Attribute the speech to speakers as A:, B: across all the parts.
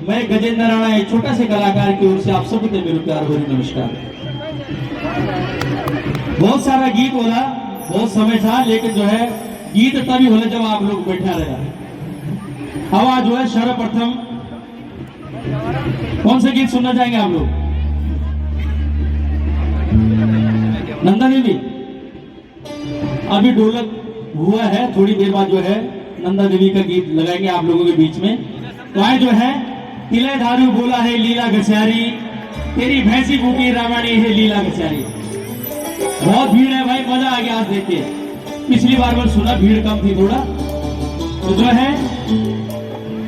A: मैं गजेंद्र राणा एक छोटा से कलाकार की ओर से आप सबको मेरे प्यार भरी नमस्कार। बहुत सारा गीत बोला, बहुत समय था, लेकिन जो है गीत तभी बोले जब आप लोग बैठा रहेगा। अब आज जो है सर्वप्रथम कौन सा गीत सुनना चाहेंगे आप लोग? नंदा देवी। अभी ढोलक हुआ है, थोड़ी देर बाद जो है नंदा देवी का गीत लगाएंगे आप लोगों के बीच में। तो आए जो है तिले धारू बोला है लीला घसारी, तेरी भैंसी भूखी रामानी है लीला घसारी। बहुत भीड़ है भाई, मजा आ गया आज देख के। पिछली बार सुना भीड़ कम थी थोड़ा। तो जो है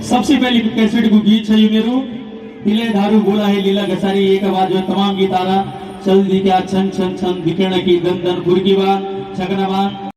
A: सबसे पहली कैसेट को गीत है मेरू तिले धारू बोला है लीला घसारी। एक बाद जो तमाम गीत आ रहा चल दी क्या छन छन छन दिखण की दंदन फुरकी बान छकना बान।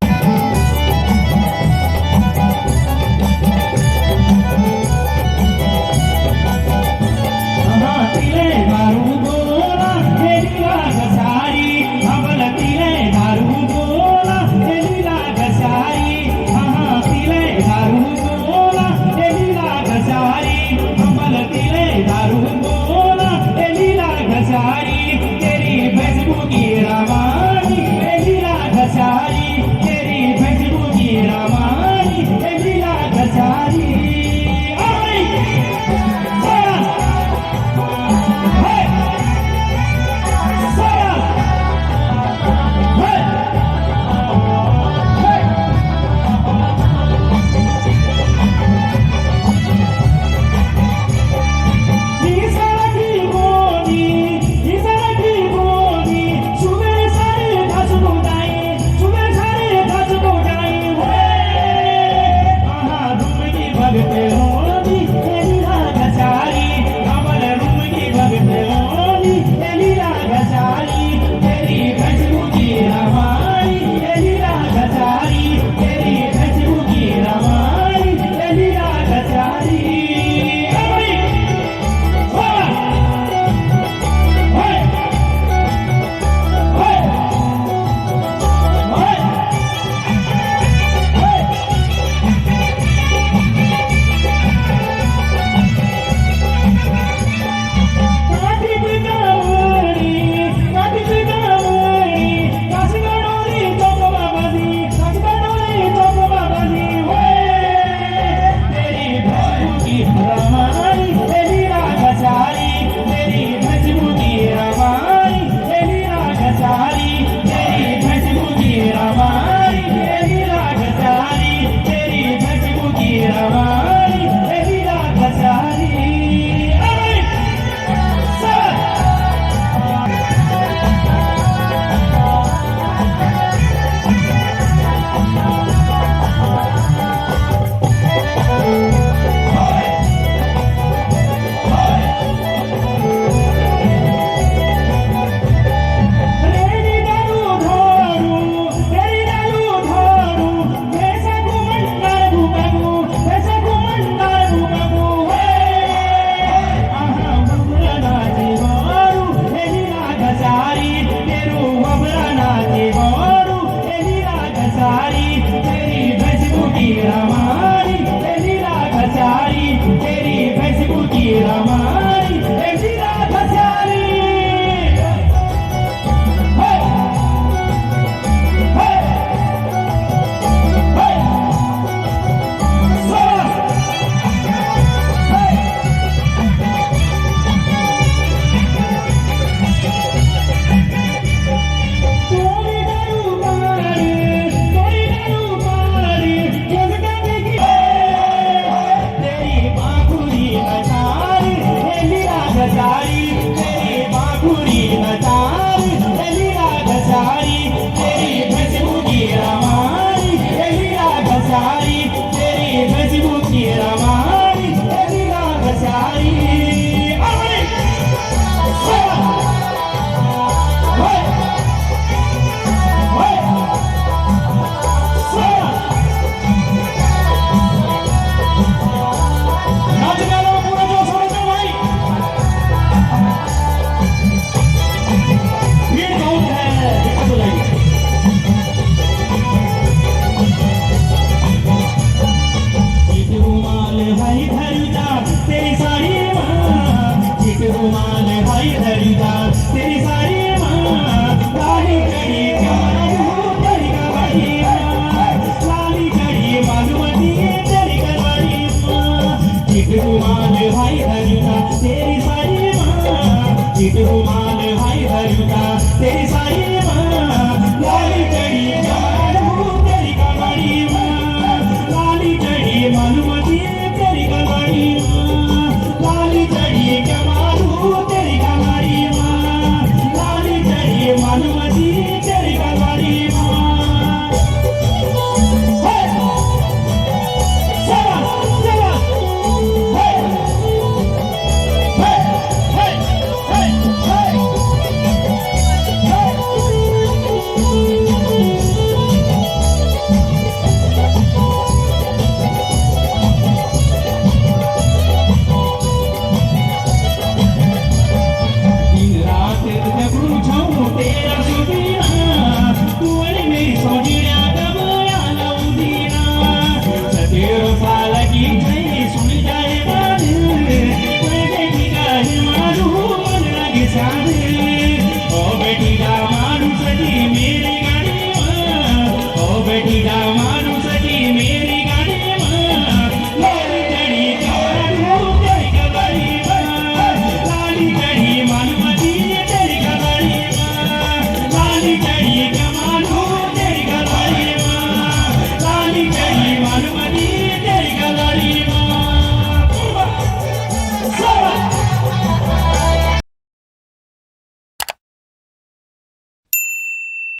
A: रुमाल भाई धरुका तेरी सारी माँ, चित रुमाल भाई धरुका तेरी सारी माँ।